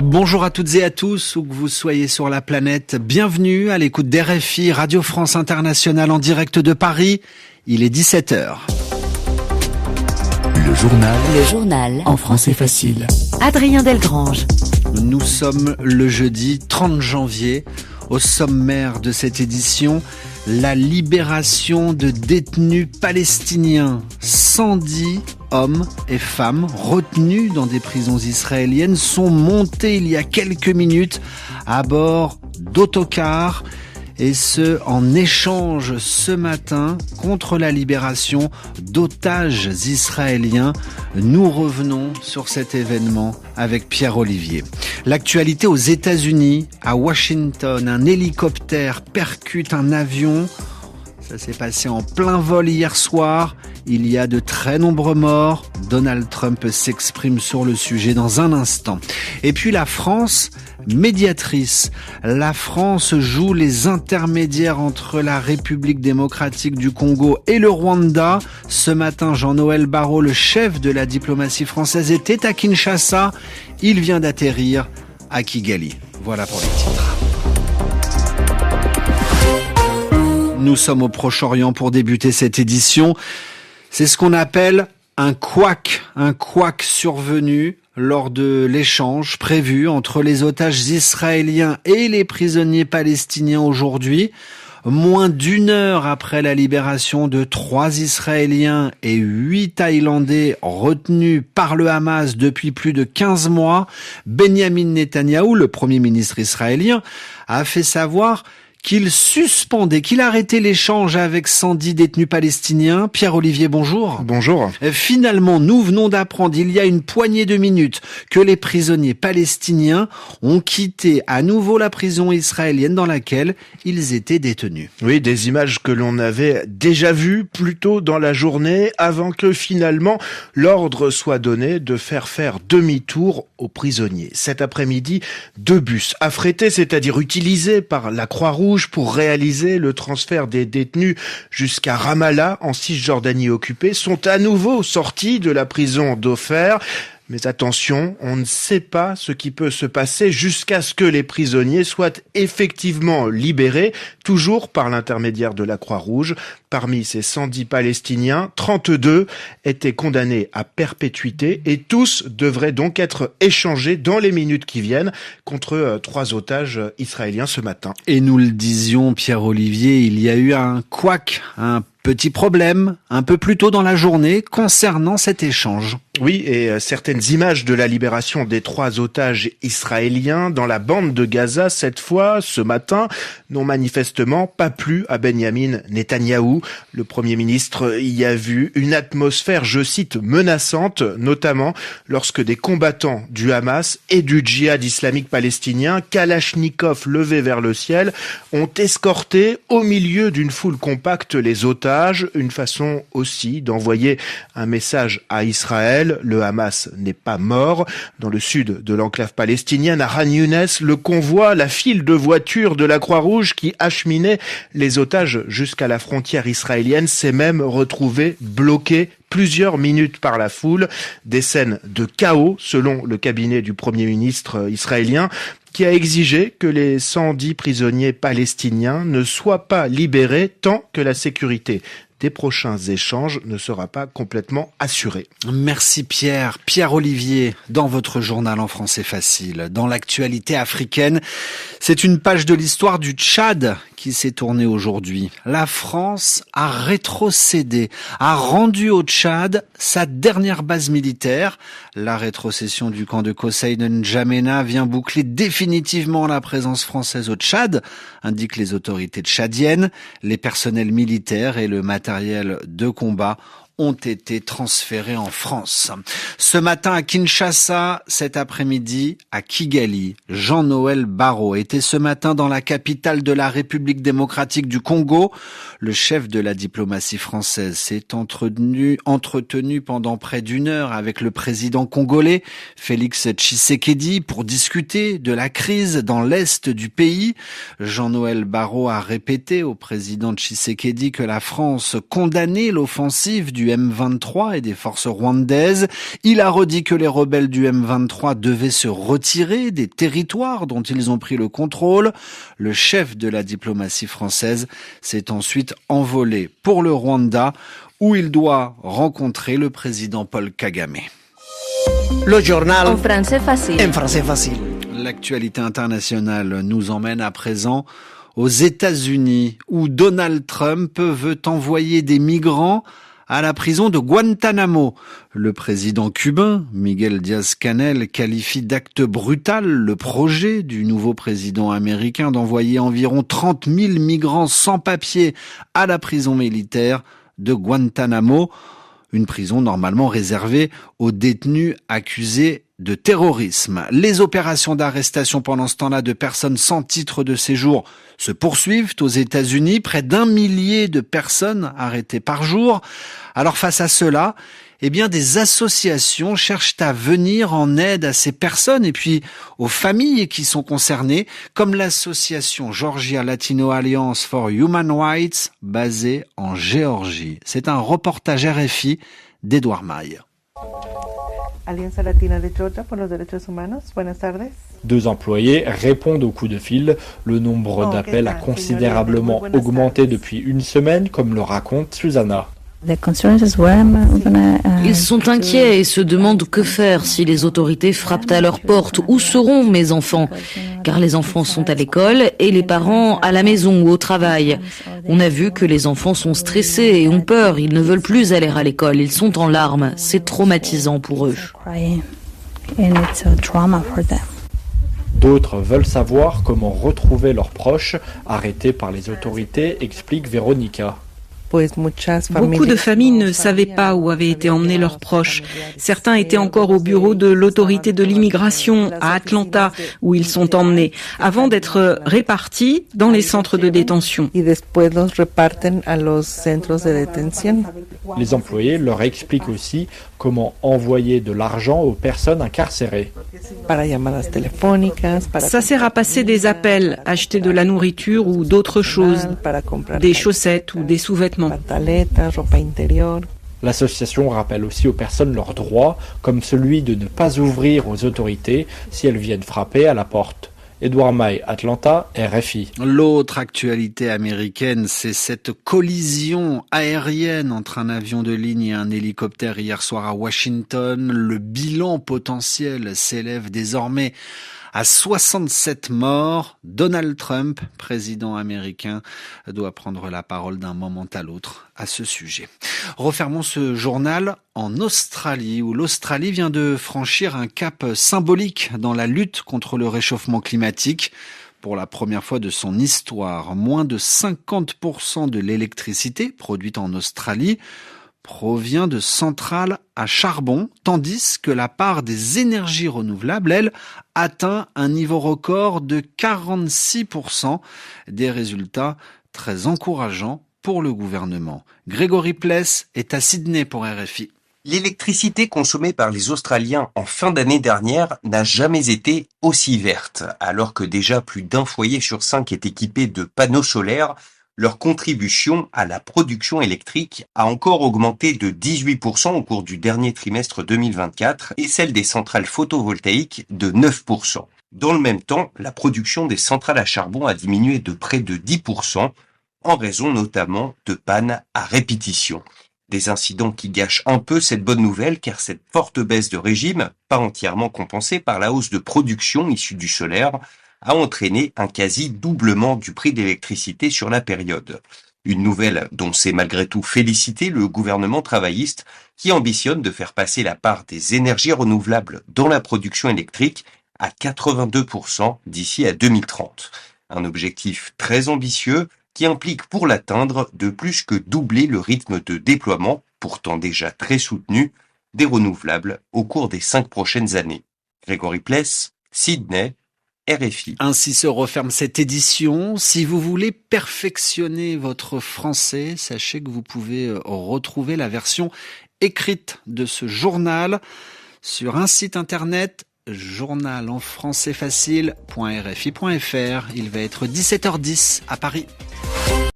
Bonjour à toutes et à tous, où que vous soyez sur la planète. Bienvenue à l'écoute d'RFI, Radio France Internationale en direct de Paris. Il est 17h. Le journal en français facile. Adrien Delgrange. Nous sommes le jeudi 30 janvier. Au sommaire de cette édition, la libération de détenus palestiniens. 110 hommes et femmes retenus dans des prisons israéliennes sont montés il y a quelques minutes à bord d'autocars. Et ce, en échange ce matin contre la libération d'otages israéliens. Nous revenons sur cet événement avec Pierre Olivier. L'actualité aux États-Unis, à Washington, un hélicoptère percute un avion. Ça s'est passé en plein vol hier soir. Il y a de très nombreux morts. Donald Trump s'exprime sur le sujet dans un instant. Et puis la France, médiatrice. La France joue les intermédiaires entre la République démocratique du Congo et le Rwanda. Ce matin, Jean-Noël Barrot, le chef de la diplomatie française, était à Kinshasa. Il vient d'atterrir à Kigali. Voilà pour les titres. Nous sommes au Proche-Orient pour débuter cette édition. C'est ce qu'on appelle un couac survenu lors de l'échange prévu entre les otages israéliens et les prisonniers palestiniens aujourd'hui. Moins d'une heure après la libération de 3 Israéliens et 8 Thaïlandais retenus par le Hamas depuis plus de 15 mois, Benyamin Netanyahou, le Premier ministre israélien, a fait savoir qu'il suspendait, qu'il arrêtait l'échange avec 110 détenus palestiniens. Pierre-Olivier, bonjour. Bonjour. Finalement, nous venons d'apprendre il y a une poignée de minutes que les prisonniers palestiniens ont quitté à nouveau la prison israélienne dans laquelle ils étaient détenus. Oui, des images que l'on avait déjà vues plus tôt dans la journée avant que finalement l'ordre soit donné de faire demi-tour aux prisonniers. Cet après-midi, 2 bus affrétés, c'est-à-dire utilisés par la Croix-Rouge pour réaliser le transfert des détenus jusqu'à Ramallah en Cisjordanie occupée, sont à nouveau sortis de la prison d'Ofer. Mais attention, on ne sait pas ce qui peut se passer jusqu'à ce que les prisonniers soient effectivement libérés, toujours par l'intermédiaire de la Croix-Rouge. Parmi ces 110 Palestiniens, 32 étaient condamnés à perpétuité et tous devraient donc être échangés dans les minutes qui viennent contre 3 otages israéliens ce matin. Et nous le disions, Pierre-Olivier, il y a eu un couac, un petit problème un peu plus tôt dans la journée concernant cet échange. Oui, et certaines images de la libération des 3 otages israéliens dans la bande de Gaza, cette fois, ce matin, n'ont manifestement pas plu à Benyamin Netanyahou. Le Premier ministre y a vu une atmosphère, je cite, menaçante, notamment lorsque des combattants du Hamas et du djihad islamique palestinien, Kalachnikov levé vers le ciel, ont escorté au milieu d'une foule compacte les otages, une façon aussi d'envoyer un message à Israël. Le Hamas n'est pas mort. Dans le sud de l'enclave palestinienne, à Khan Younes, le convoi, la file de voitures de la Croix-Rouge qui acheminait les otages jusqu'à la frontière israélienne s'est même retrouvé bloqué plusieurs minutes par la foule. Des scènes de chaos, selon le cabinet du Premier ministre israélien, qui a exigé que les 110 prisonniers palestiniens ne soient pas libérés tant que la sécurité des prochains échanges ne sera pas complètement assurée. Merci Pierre. Pierre-Olivier, dans votre journal en français facile, dans l'actualité africaine, c'est une page de l'histoire du Tchad qui s'est tournée aujourd'hui. La France a rétrocédé, a rendu au Tchad sa dernière base militaire. La rétrocession du camp de Kossei de N'Djamena vient boucler définitivement la présence française au Tchad, indiquent les autorités tchadiennes. Les personnels militaires et le matériel de combat ont été transférés en France. Ce matin à Kinshasa, cet après-midi à Kigali, Jean-Noël Barrot était ce matin dans la capitale de la République démocratique du Congo. Le chef de la diplomatie française s'est entretenu pendant près d'1 heure avec le président congolais, Félix Tshisekedi, pour discuter de la crise dans l'est du pays. Jean-Noël Barrot a répété au président Tshisekedi que la France condamnait l'offensive du du M23 et des forces rwandaises. Il a redit que les rebelles du M23 devaient se retirer des territoires dont ils ont pris le contrôle. Le chef de la diplomatie française s'est ensuite envolé pour le Rwanda, où il doit rencontrer le président Paul Kagame. Le journal En français facile. en français facile. L'actualité internationale nous emmène à présent aux États-Unis, où Donald Trump veut envoyer des migrants à la prison de Guantanamo. Le président cubain, Miguel Díaz-Canel, qualifie d'acte brutal le projet du nouveau président américain d'envoyer environ 30 000 migrants sans papier à la prison militaire de Guantanamo, une prison normalement réservée aux détenus accusés de terrorisme. Les opérations d'arrestation pendant ce temps-là de personnes sans titre de séjour se poursuivent aux États-Unis, près d'1 millier de personnes arrêtées par jour. Alors face à cela, des associations cherchent à venir en aide à ces personnes et puis aux familles qui sont concernées, comme l'association Georgia Latino Alliance for Human Rights, basée en Géorgie. C'est un reportage RFI d'Edouard Maille. Alianza Latina de Georgia por los Derechos Humanos. Buenas tardes. 2 employés répondent au coup de fil. Le nombre d'appels a considérablement augmenté depuis une semaine, comme le raconte Susanna. Ils sont inquiets et se demandent que faire si les autorités frappent à leur porte. Où seront mes enfants? Car les enfants sont à l'école et les parents à la maison ou au travail. On a vu que les enfants sont stressés et ont peur. Ils ne veulent plus aller à l'école. Ils sont en larmes. C'est traumatisant pour eux. D'autres veulent savoir comment retrouver leurs proches arrêtés par les autorités, explique Véronica. Beaucoup de familles ne savaient pas où avaient été emmenés leurs proches. Certains étaient encore au bureau de l'autorité de l'immigration à Atlanta, où ils sont emmenés, avant d'être répartis dans les centres de détention. Les employés leur expliquent aussi comment envoyer de l'argent aux personnes incarcérées. Ça sert à passer des appels, acheter de la nourriture ou d'autres choses, des chaussettes ou des sous-vêtements. L'association rappelle aussi aux personnes leurs droits, comme celui de ne pas ouvrir aux autorités si elles viennent frapper à la porte. Edouard Maille, Atlanta, RFI. L'autre actualité américaine, c'est cette collision aérienne entre un avion de ligne et un hélicoptère hier soir à Washington. Le bilan potentiel s'élève désormais à 67 morts. Donald Trump, président américain, doit prendre la parole d'un moment à l'autre à ce sujet. Refermons ce journal en Australie, où l'Australie vient de franchir un cap symbolique dans la lutte contre le réchauffement climatique. Pour la première fois de son histoire, moins de 50% de l'électricité produite en Australie provient de centrales à charbon, tandis que la part des énergies renouvelables, elle, atteint un niveau record de 46%. Des résultats très encourageants pour le gouvernement. Grégory Pless est à Sydney pour RFI. L'électricité consommée par les Australiens en fin d'année dernière n'a jamais été aussi verte. Alors que déjà plus d'1 foyer sur 5 est équipé de panneaux solaires, leur contribution à la production électrique a encore augmenté de 18% au cours du dernier trimestre 2024 et celle des centrales photovoltaïques de 9%. Dans le même temps, la production des centrales à charbon a diminué de près de 10%, en raison notamment de pannes à répétition. Des incidents qui gâchent un peu cette bonne nouvelle car cette forte baisse de régime, pas entièrement compensée par la hausse de production issue du solaire, a entraîné un quasi-doublement du prix d'électricité sur la période. Une nouvelle dont s'est malgré tout félicité le gouvernement travailliste qui ambitionne de faire passer la part des énergies renouvelables dans la production électrique à 82% d'ici à 2030. Un objectif très ambitieux qui implique pour l'atteindre de plus que doubler le rythme de déploiement, pourtant déjà très soutenu, des renouvelables au cours des 5 prochaines années. Grégory Pless, Sydney, RFI. Ainsi se referme cette édition. Si vous voulez perfectionner votre français, sachez que vous pouvez retrouver la version écrite de ce journal sur un site internet, journalenfrançaisfacile.rfi.fr. Il va être 17h10 à Paris.